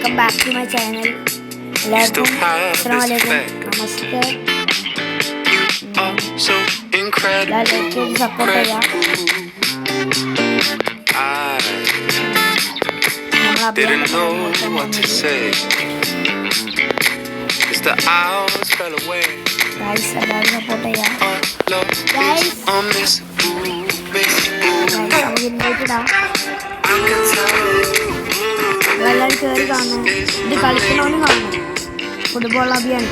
Welcome back to my channel. എല്ലാവർക്കും അസ്സലാമു നമസ്തേ. എല്ലാവരും സപ്പോർട്ട് ചെയ്യാം. Didn't know what to say. It's the hours fell away. Guys, എല്ലാവരും support ചെയ്യാം. Guys, എല്ലാവരും കയറി കാണണം. ഇത് കളിക്കണമെന്ന് കാണണം. Football അഭിയാണ്.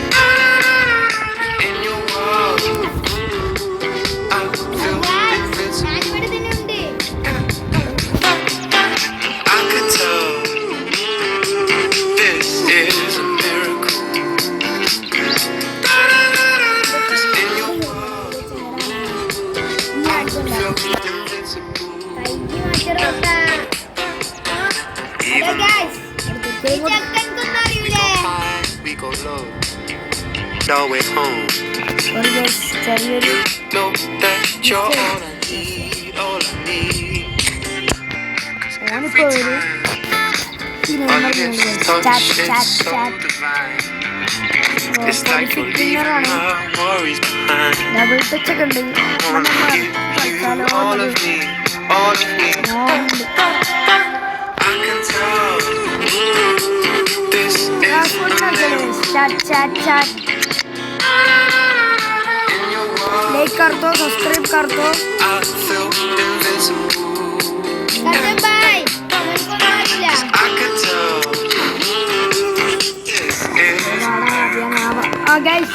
All way home. Know that you're all I need, all I need. It's like you're leaving my worries behind. All of me, all of me. I can tell this is chat. Like कर दो, subscribe कर दो. भाई guys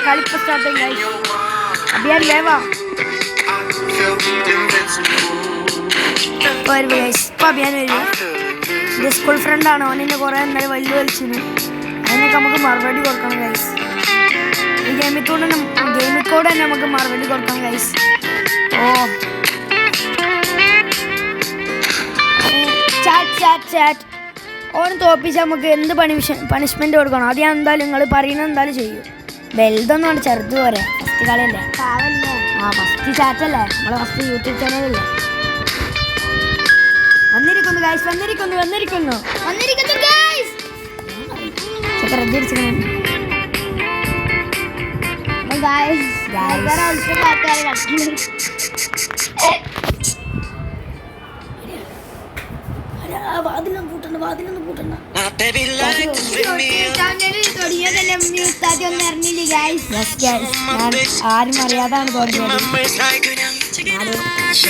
കളിപ്പ് starting guys. അഭിയാൻ ലേവാ guys. ഇപ്പം അഭിയാൻ വരും. എൻ്റെ സ്കൂൾ ഫ്രണ്ടാണ്. അവനെന്നെ കുറേ എന്നാലും വലിയ വലിച്ചിന്. അതിനൊക്കെ നമുക്ക് മറുപടി കൊടുക്കണം ഗൈസ്. ഈ ഗെയിമിൽ കൂടെ തന്നെ നമുക്ക് മറുപടി കൊടുക്കണം ഗൈസ്. ചാറ്റ് ഓന് തോപ്പിച്ചാൽ നമുക്ക് എന്ത് പണിഷ്മെന്റ് കൊടുക്കണം. അത് ഞാൻ എന്തായാലും നിങ്ങൾ പറയുന്നത് എന്തായാലും ചെയ്യും. വലുതൊന്നും വേണ്ട, ചെറുത് പോരെ. ഫസ്റ്റ് കളിയല്ലേ. ഫസ്റ്റ് ചാറ്റല്ലേ, നമ്മളെ ഫസ്റ്റ് യൂട്യൂബ് ചാനലല്ലേ. വന്നിരിക്കുന്നു ഗൈസ്, വന്നിരിക്കുന്നു ഗൈസ്. ആരും അറിയാതാണ് തോന്നിയത്.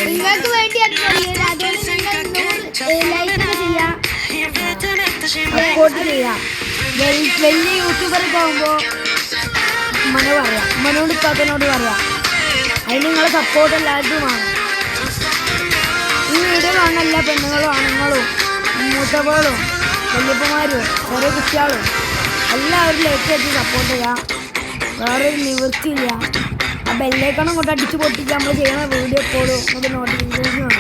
നിങ്ങൾക്ക് വേണ്ടി ചെയ്യാം. വലിയ യൂട്യൂബറൊക്കെ ആകുമ്പോൾ ഉമ്മനോട് ഇക്കാത്തനോട് പറയാം. അതിന് നിങ്ങളെ സപ്പോർട്ട് എല്ലാവർക്കും വേണം. ഈ വീഡിയോ കാണുന്ന എല്ലാ പെണ്ണുങ്ങളും ആണുങ്ങളും മൂത്തവളും വല്യപ്പന്മാരും ചെറിയ കുട്ടികളും എല്ലാവരും ലൈക്ക് വെച്ച് സപ്പോർട്ട് ചെയ്യാം. വേറൊരു നിവൃത്തിയില്ല. ആ ബെല്ലേക്കണം കൊണ്ട് അടിച്ച് പൊട്ടിച്ച് നമ്മൾ ചെയ്യുന്ന വീഡിയോ എപ്പോഴും നമുക്ക് നോട്ടിഫിക്കേഷൻ വേണം.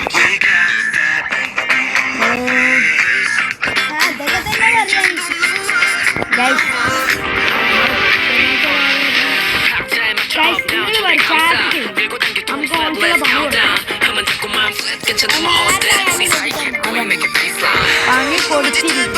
പണി കൊടുത്തിരിക്കും.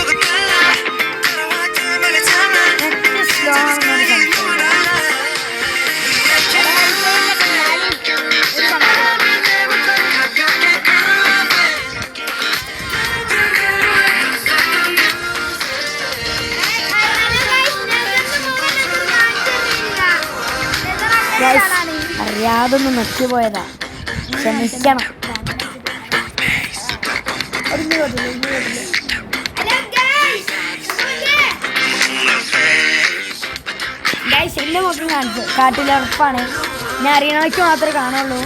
അറിയാതൊന്ന് നെറ്റിപ്പോയതാ, ക്ഷമിക്കണം. എന്റെ മക്കൾ കാണിച്ചു കാട്ടിലുറപ്പാണ്. ഞാൻ അറിയണവർക്ക് മാത്രമേ കാണുള്ളൂ.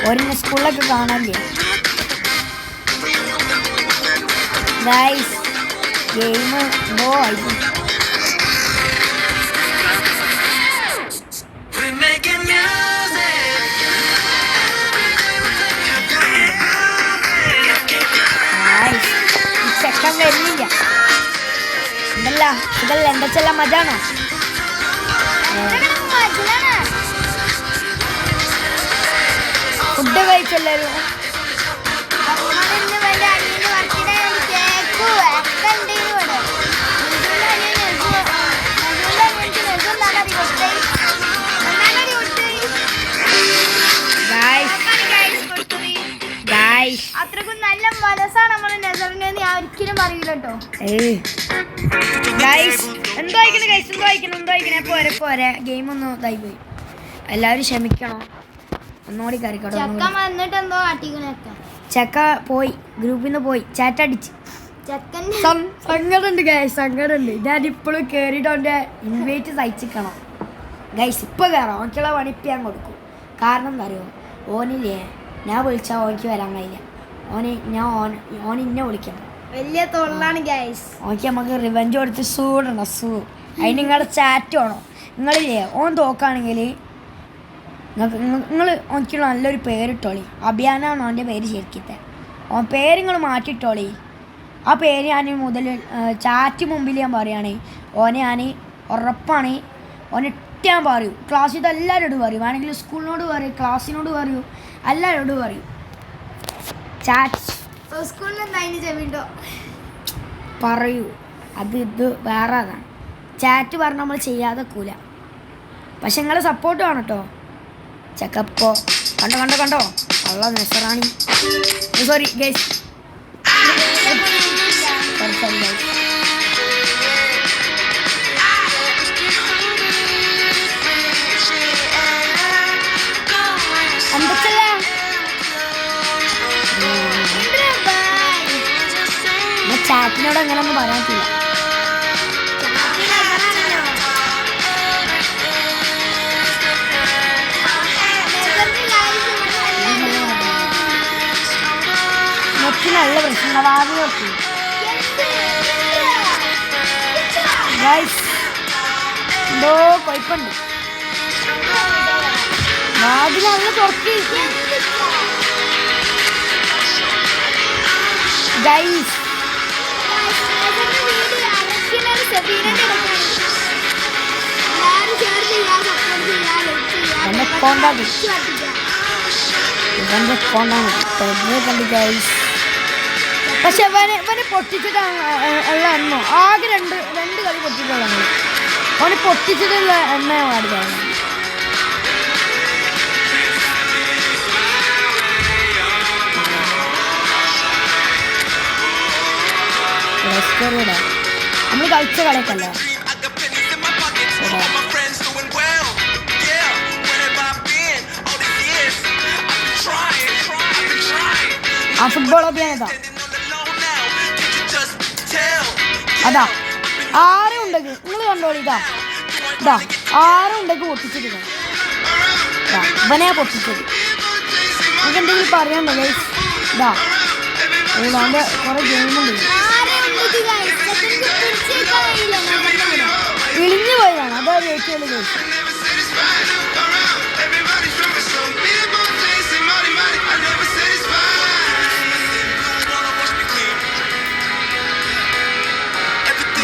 ഒരു സ്കൂളിലൊക്കെ കാണാല്ലേ ഗൈസ്. ഗെയിം എന്തോ ആയിരുന്നു. ചെക്കൻ വരുന്നില്ല. ഇതല്ല എന്താ ചെല്ല മജാണോ? ഫുഡ് കഴിച്ചെല്ലാരും അത്രക്കും നല്ല മനസ്സാണ് നമ്മള് നെസറിനെ ഞാൻ ഒരിക്കലും പറയില്ല കേട്ടോ. എന്തോ വായിക്കണേ പോരെ ഗെയിം ഒന്ന് ഇതായി പോയി. എല്ലാവരും ക്ഷമിക്കണം. ഒന്നുകൂടി കറിക്കോട്ടെ. ചക്ക വന്നിട്ട് എന്തോ കാട്ടിക്കണേക്ക. ചക്ക പോയി, ഗ്രൂപ്പിൽ നിന്ന് പോയി, ചാറ്റ് അടിച്ച്. ചക്കൻ്റെ സങ്കടമുണ്ട് ഗൈസ്, സങ്കടമുണ്ട്. ഞാൻ ഇപ്പോഴും കയറിയിട്ട് അവൻ്റെ ഇൻവൈറ്റ് സഹിച്ചിക്കണം ഗൈസ്. ഇപ്പോൾ കയറാം, ഓനിക്കുള്ള പണിപ്പ് ഞാൻ കൊടുക്കും. കാരണം എന്താ അറിയോ, ഓനില്ലേ ഞാൻ വിളിച്ചാൽ ഓനിക്ക് വരാൻ കഴിയില്ല. ഓൻ ഇന്നെ വിളിക്കണം. വലിയ തൊള്ളാണ് ഗൈസ്. ഓനിക്ക് നമുക്ക് റിവെഞ്ച് കൊടുത്ത് സൂടണം. അതിന് നിങ്ങളുടെ ചാറ്റ് വേണം. നിങ്ങളില്ലേ ഓൻ തോക്കുകയാണെങ്കിൽ നിങ്ങൾ ഓനിക്കുള്ള നല്ലൊരു പേരിട്ടോളി. അഭിയാനാണ് ഓൻ്റെ പേര് ശരിക്കത്തെ. ഓൻ പേര് നിങ്ങൾ മാറ്റിയിട്ടോളി. ആ പേര് ഞാൻ മുതൽ ചാറ്റ് മുമ്പിൽ ഞാൻ പറയുകയാണ്. ഓനെ ഞാൻ ഉറപ്പാണ് ഓനിട്ട് ഞാൻ പറയൂ. ക്ലാസ്സിൽ എല്ലാവരോടും പറയും. വേണമെങ്കിൽ സ്കൂളിനോട് പറയും, ക്ലാസ്സിനോട് പറയൂ, എല്ലാവരോടും പറയൂ. ചാറ്റ് സ്കൂളിൽ എന്തായാലും ചെവിണ്ടോ പറയൂ. ഇത് വേറെ അതാണ്. ചാറ്റ് പറഞ്ഞ് നമ്മൾ ചെയ്യാതെ കൂല. പക്ഷെ നിങ്ങളെ സപ്പോർട്ട് വേണം കേട്ടോ. ചെക്കപ്പോ കണ്ടോ ഉള്ള നെസറാണി. സോറി ഗൈസ്, ചാറ്റിനോട് അങ്ങനെ ഒന്നും പറയാൻ പറ്റില്ല. നല്ല പ്രശ്നവാദി നോക്കി എന്തോ കുഴപ്പമുണ്ട്. വാതിൽ നല്ല തുറക്കി ഗൈസ്. എന്നെ കൊണ്ടാണ് കണ്ടു ഗൈസ്. പക്ഷെ ഇവനെ പൊട്ടിച്ചിട്ടാണ് ഉള്ള എണ്ണ ആകെ രണ്ട് കളി പൊട്ടിയിട്ടുള്ള അവന് പൊട്ടിച്ചിട്ടുള്ള എണ്ണ പാടിയാണ്. നമ്മൾ കളിച്ച കളിയൊക്കെയല്ലേ. ആ ഫുട്ബോൾ അഭിയാനതാ അതാ ആരും ഉണ്ടെങ്കിൽ നിങ്ങൾ കണ്ടോളി. ഇതാ ആരും ഉണ്ടെങ്കിൽ പൊട്ടിച്ചിട്ട് ഇവനെ പൊട്ടിച്ചത്. നമുക്ക് എന്തെങ്കിലും പറയാനുണ്ടോ ഗൈസ്? ഇതാ അവൻ്റെ കുറെ ഗെയിമുണ്ട്. ഇളിഞ്ഞു പോയതാണ്, അതാ ഏറ്റവും ഗൈസ്.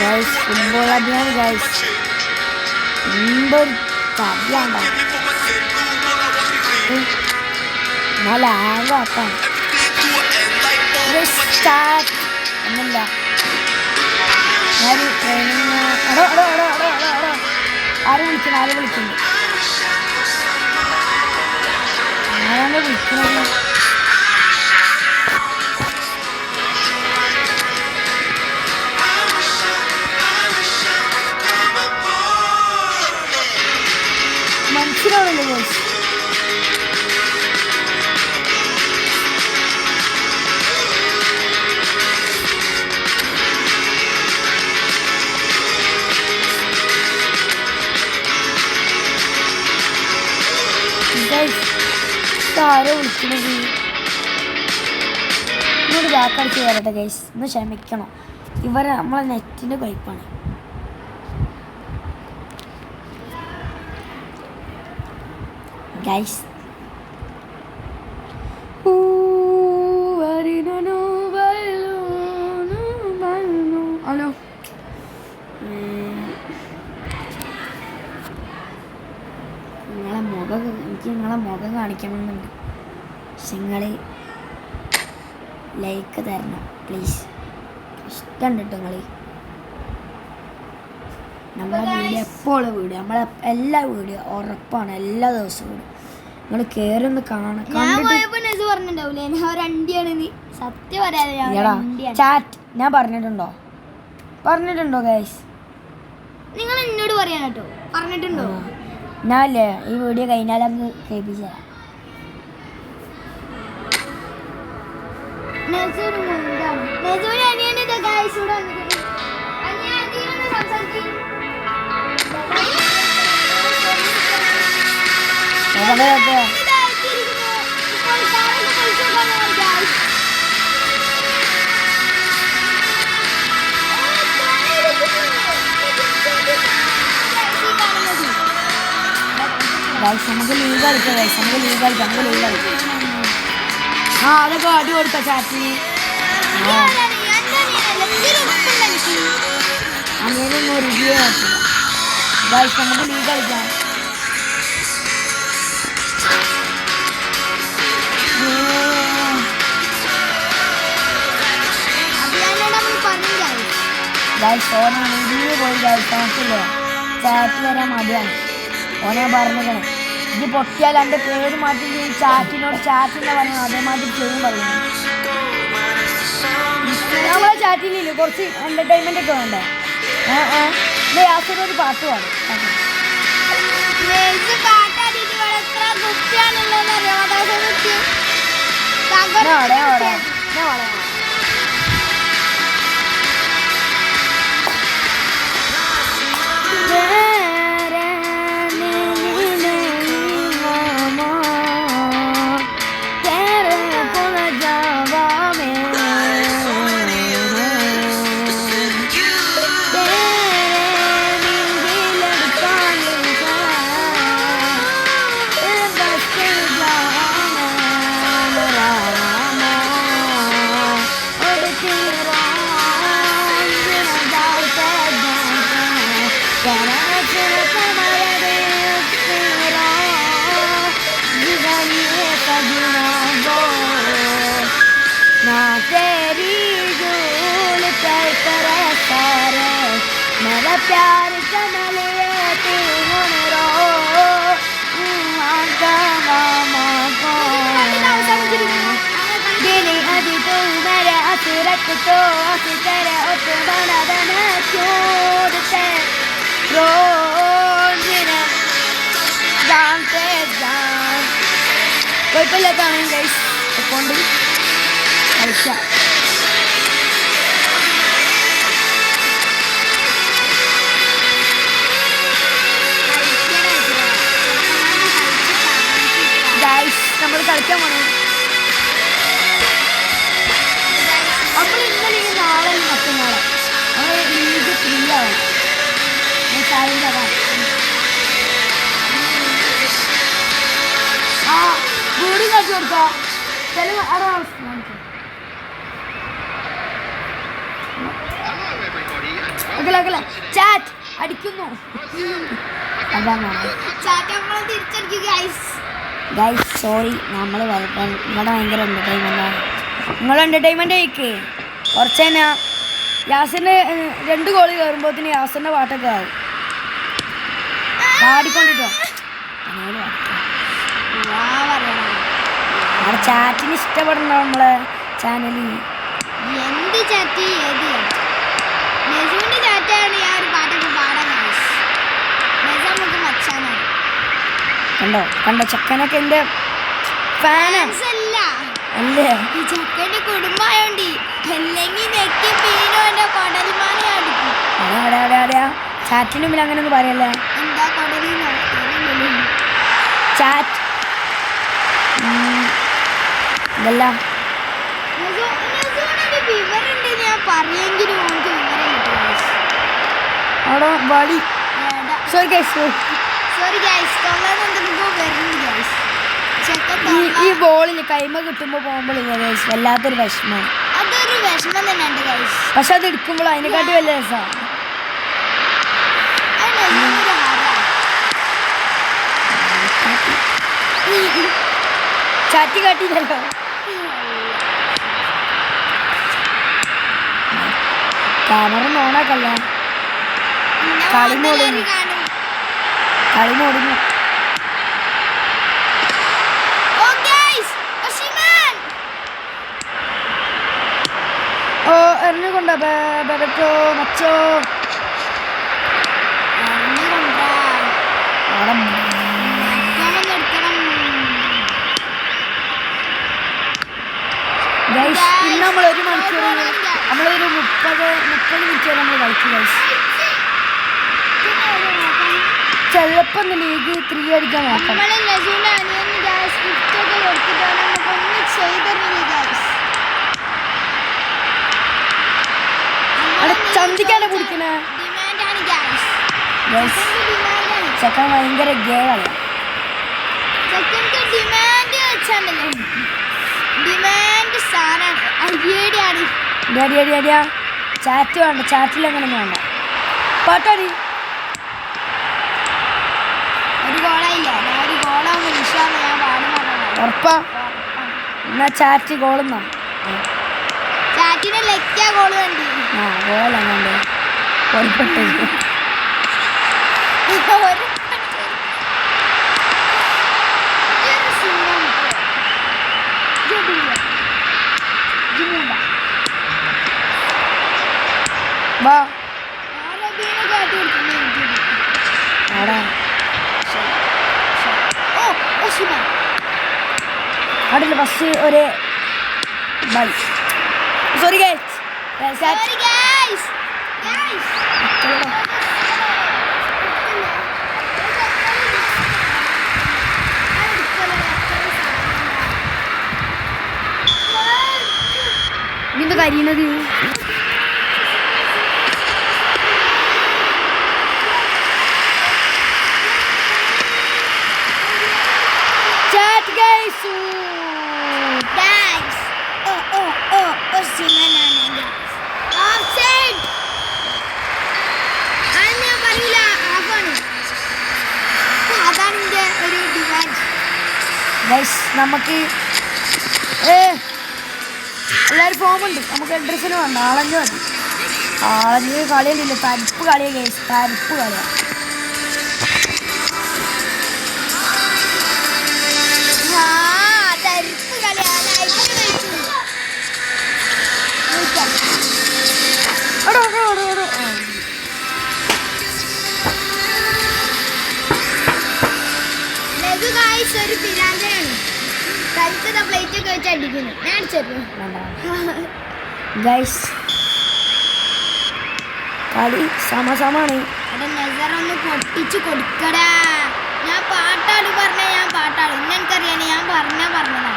ഗൈസ് ഫുട്ബോൾ അടിയാണ് ഗൈസ്. എന്തൊരു തടിയാണ്ടാണ്. നല്ല ആകാത്താണ് ഒന്നുമില്ല. ഞാൻ ട്രെയിനിങ് ആരും വിളിക്കുന്നു ആരാണ് വിളിക്കുന്നത്? മനസ്സിലാവണല്ലോ ഗൈസ്. ആരോ വിളിക്കുന്നത് ഇങ്ങോട്ട് ബാക്കടിച്ച് കയറട്ടെ ഗൈസ്. ഒന്ന് ക്ഷമിക്കണം, ഇവരെ നമ്മളെ നെറ്റിൻ്റെ പൈപ്പാണ്. ഗൈസ് ഹലോ നിങ്ങളെ മുഖം കാണിക്കണമെന്നുണ്ട്. നിങ്ങൾ ലൈക്ക് തരണം പ്ലീസ്. ഇഷ്ടം കേട്ടോ നിങ്ങൾ നമ്മളെ വീഡിയോ എപ്പോഴും വീഡിയോ നമ്മളെ എല്ലാ വീഡിയോ ഉറപ്പാണ്, എല്ലാ ദിവസവും വീഡിയോ നിങ്ങൾ കയറൊന്ന് കാണാൻ പറഞ്ഞിട്ടുണ്ടാവൂലേ ഞാൻ ഒരു അണ്ടിയാണ് നീ സത്യം പറയാതെ ചാറ്റ് ഞാൻ പറഞ്ഞിട്ടുണ്ടോ ഗൈസ്? നിങ്ങൾ എന്നോട് പറയാൻ കേട്ടോ പറഞ്ഞിട്ടുണ്ടോ? ഞാനല്ലേ ഈ വീഡിയോ കഴിഞ്ഞാൽ അങ്ങ് കേൾപ്പിച്ച നമുക്ക് ലീഗ് കളിക്കാം നമുക്ക് ലീഗ് കളിക്കാം. ആ അതൊക്കെ അടി കൊടുക്കാം ചാറ്റിന്. അങ്ങനെയൊന്നും റിവ്യൂ പറ്റില്ല ഗൈസ്. നമുക്ക് ലീഗ് കളിക്കാം. ഓനാണ് റിവ്യൂ പോയി ഗൈസില്ലേ ചാറ്റ് വരാൻ മടിയാണ്. ഓനെ പറഞ്ഞിരിക്കണേ ഇത് പൊട്ടിയാൽ എൻ്റെ പേര് മാറ്റി ചാറ്റിനോട് ചാറ്റിൻ്റെ പറയണം അതേമാതിരി ചെയ്യും പറയുന്നത്. നമ്മളെ ചാറ്റിലില്ല കുറച്ച് എൻ്റർടൈൻമെൻ്റ് ഒക്കെ വേണ്ടേ? യാതൊരു പാട്ട് പാടും. मेरा प्यार कमलिए तू रो दिली अभी तू मेरे असरत तो अस तेरे उत बना देना चोर से रोज जानते जान कोई पे लगा नहीं गाइस कौन भी अच्छा നമ്മൾ കളിക്കാൻ പോണേ. നമ്മൾ ഇന്നലെ നാളെ മറ്റന്നാളെ നമ്മൾ ലീഗ് 3 ആവും. ആ വീട് കാട്ടി കൊടുക്കാം. ചാറ്റ് അടിക്കുന്നു. അതാണ് ഗൈസ് സോറി നമ്മൾ ഇവിടെ ഭയങ്കര എൻ്റർടൈൻമെൻറ്റാണ്. നിങ്ങൾ എൻ്റർടൈൻമെൻ്റ് ആയിക്കേ കുറച്ച് തന്നെ. യാസിൻ്റെ 2 ഗോള് കയറുമ്പോഴത്തേന് യാസിൻ്റെ പാട്ടൊക്കെ ആവും പാടിക്കൊണ്ടിട്ടോ. നമ്മുടെ ചാറ്റിന് ഇഷ്ടപ്പെടണോ നമ്മളെ ചാനലിൽ? എന്ത് ചാറ്റ് ഏത് നെസുവിൻ്റെ ചാറ്റാണ് ഞാൻ ഒരു പാട്ടൊക്കെ പാടാൻ നമുക്ക് മച്ചാനാണ്. കണ്ടോ ചെക്കനൊക്കെ എൻ്റെ ഫാനാണ് അല്ലേ? ഈ ചെക്കൻ്റെ കുടുംബമായോണ്ട് അല്ലെങ്കിൽ നെക്കി പീനോന്റെ കൊടൽമാനെ അടിക്കും. ചാറ്റിന് മുമ്പിൽ അങ്ങനെ ഒന്നും പറയല്ലേ. എന്താ കൊടലി ചാറ്റ് ഇതല്ല വിവരമുണ്ട് ഞാൻ പറയെങ്കിലും നമുക്ക് വിവരം കിട്ടും. അവിടെ വടി സോറി ഗൈസ് തൊള്ളാനെന്തെങ്കിലും വരുന്നുണ്ട് ഗൈസ്. ഈ ബോളിൽ കൈമ കിട്ടുമ്പോൾ പോകുമ്പോഴില്ല ഗൈസ് വല്ലാത്തൊരു വിഷമമാണ്. അതൊരു വിഷമം തന്നെയുണ്ട് ഗൈസ്. പക്ഷെ അത് എടുക്കുമ്പോൾ അതിനെക്കാട്ടി വലിയ രസമാണ്. ചാറ്റി കാട്ടിയില്ലല്ലോ. ക്യാമറ ഓണാക്കല്ല. കളി മോടുന്നു. കളി മോടുന്നു. ഓ എറിഞ്ഞുകൊണ്ട ബെബറ്റോ മച്ചോ. ഇന്ന് നമ്മളൊരു മണിക്കൂർ നമ്മളൊരു 30 മിനിറ്റ് വരെ നമ്മൾ കളിച്ചു ഗൈസ്. ചിലപ്പോ ലീഗ് 3 അടിക്കാൻ നോക്കാം. അവിടെ ചന്തിക്കാനെ കുടിക്കണേ ചെക്കൻ ഭയങ്കര ഗേളല്ല. ചാറ്റ് വേണ്ട, ചാറ്റിൽ അങ്ങനെ വേണ്ട. പാട്ടാടി ഉറപ്പാ. എന്നാ ചാറ്റ് ഗോളെന്നാ ആ ഗോളാണ്ട് ഉറപ്പിട്ടു. വാ അടില്ല ഫസ്റ്റ് ഒരു ബൈ. Sorry guys. ഇതെന്താ കരിയണത്? നമുക്ക് എല്ലാവരും ഫോമുണ്ട്. നമുക്ക് ഡ്രസ്സിന് വേണ്ട, ആളഞ്ഞ് മതി. ആളഞ്ഞ് കളിയല്ല, തരിപ്പ് കളിയാണ് ഗൈസ്, തരിപ്പ് കളിയാണ്. ഒരു പിരാന്തനാണ്. കളിക്കുന്ന പ്ലേറ്റ് ഒക്കെ വെച്ച് അടിക്കുന്നു. ഞാൻ ഗൈസ് കളി സമസമാണ്. ഒന്ന് പൊട്ടിച്ച് കൊടുക്കടാ. ഞാൻ പാട്ടാട് പറഞ്ഞ ഞാൻ പാട്ടാട്. ഇന്ന് എനിക്കറിയാന് ഞാൻ പറഞ്ഞതാണ്.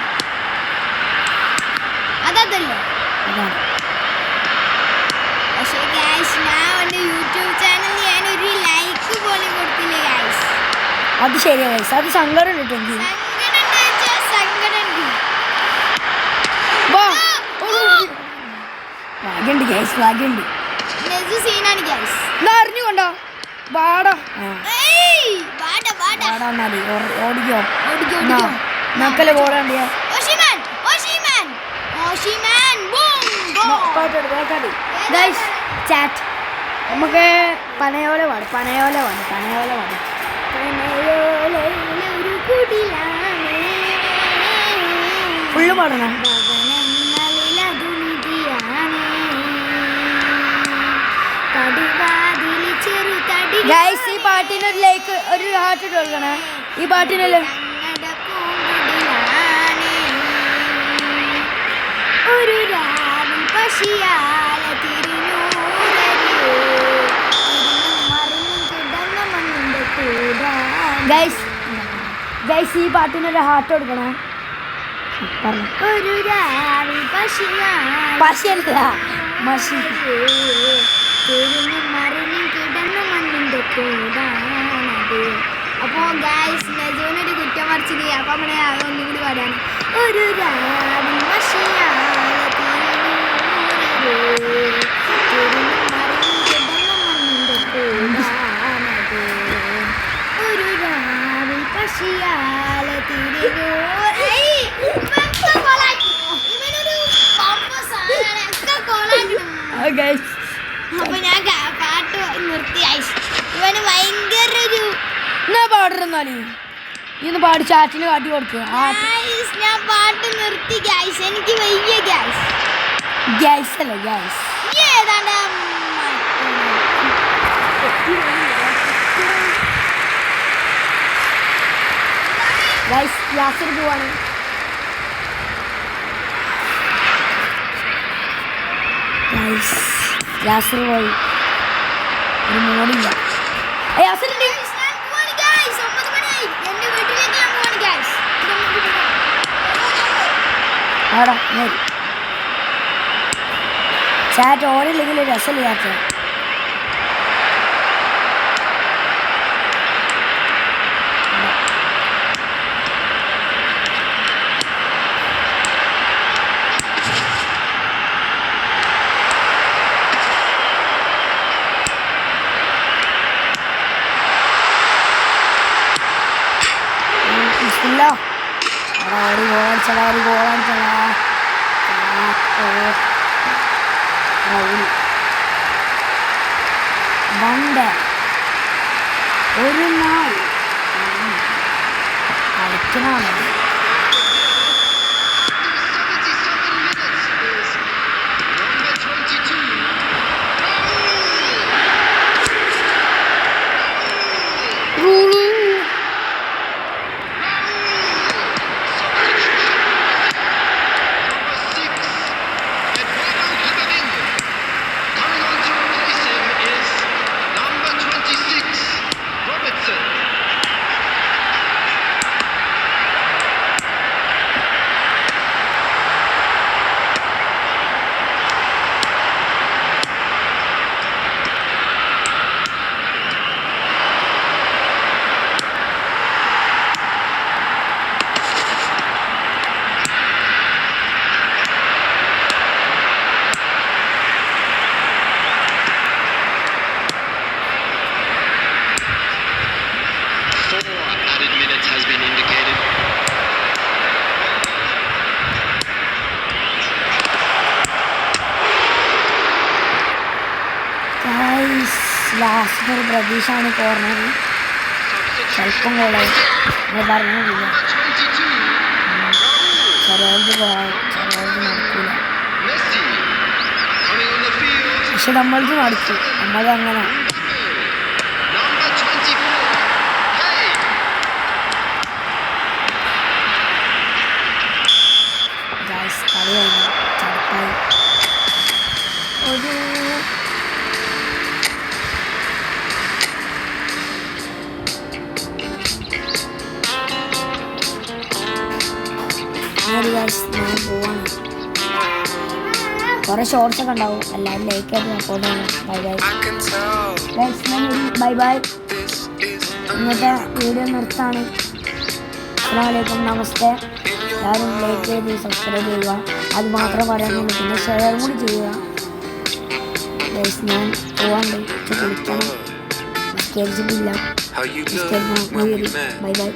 അതല്ലേ പക്ഷേ ഗൈസ് ഞാൻ എൻ്റെ യൂട്യൂബ് ചാനലിൽ ഞാനൊരു ലൈക്ക് പോലും കൊടുത്തില്ല ഗൈസ്. അത് ശരിയാ ഗൈസ്, അത് സങ്കടം കിട്ടും. ഭാഗ്യണ്ട് ഗൈസ്, ഭാഗ്യണ്ട്. അറിഞ്ഞുകൊണ്ടോ വാടാ ഓടിക്കോ നക്കല് പോടാണ്ടിയാ. ചാറ്റ് നമുക്ക് പനയോലെ പാടും, പനയോലെ പാടും, പനയോലെ പാടും. ഫുള്ള് പാടണം. ഗൈസ് ഈ പാട്ടിന് ഒരു ലൈക്ക്, ഒരു ഹാർട്ട് ഇട്ട് കൊടുക്കണേ ഈ പാട്ടിനല്ലേ. ഒരു രാവിൽ പശിയാല ഗൈസ് ഈ പാട്ടിനൊരു ഹാർട്ട് കൊടുക്കണേ. ഒരു രാവിൽ പശിയല്ല മഷി മറിഞ്ഞു കിടന്ന മണ്ണിന്റെ കൂടാണത്. അപ്പോ ഗൈസ് നെജോനൊരു കുറ്റം മറിച്ചത്. അപ്പൊ നമ്മളെ ഒന്നും കൂടി പാടാണ്. ഒരു രാവിൽ ഒരു രാവിൽ പശിയാല തിരിഞ്ഞു ഗൈസ്. അപ്പൊ ഞാൻ പാട്ട് നിർത്തി ഗൈസ്. ഇവന് ഭയങ്കര ഒരു എന്നാ പാടുന്നാല് ഇന്ന് പാടി ചാറ്റിന് കാട്ടി കൊടുക്കുക. ഗൈസ് ഞാൻ പാട്ട് നിർത്തി ഗൈസ്. എനിക്ക് വയ്യ ഗൈസ്. ഗൈസ് അല്ല ഗൈസ്. ഏതാണ്ട് ഗൈസ് യാസർ പോവാണ്. ഗൈസ് യാസർ പോയി. ഒരു മോഡില്ല. യാസറിന്റെ ആടാ ചാറ്റ് ഓണില്ലെങ്കിൽ രസമില്ല ചാറ്റ്. ഇല്ല ഒരു ഗോളടിച്ചടാ, ഒരു ഗോളടിച്ചടാ. വണ്ട് ഒരു നാൾ കളിക്കണമാണ്. ലാസ്റ്റ് ഒരു പ്രതീക്ഷയാണ് കോർണർ. ചിലപ്പം കോളായി പറഞ്ഞില്ല. ചിലത് ചിലത് നടക്കില്ല. പക്ഷെ നമ്മളത് നടക്കും. നമ്മളത് അങ്ങനെ കളി കഴിഞ്ഞു. ചടപ്പായി ഒരു ഞാൻ പോവാണ്. കുറെ ഷോർട്സ് ഒക്കെ ഉണ്ടാവും. എല്ലാവരും ലൈക്ക് ആയിട്ട് സപ്പോർട്ട് ചെയ്യണം. Bye bye guys. Bye bye. ഇന്നത്തെ വീഡിയോ നിർത്താണ്. അസ്സലാമു അലൈക്കും, നമസ്തേ. എല്ലാവരും ലൈക്ക് ചെയ്ത് സബ്സ്ക്രൈബ് ചെയ്യുക. അത് മാത്രം പറയാനുള്ളൂ. പിന്നെ ഷെയർ കൂടി ചെയ്യുക ഗൈസ്. ഞാൻ പോവാണ്ട് കുളിക്കണം. നിസ്കരിച്ചിട്ടില്ല. Bye by.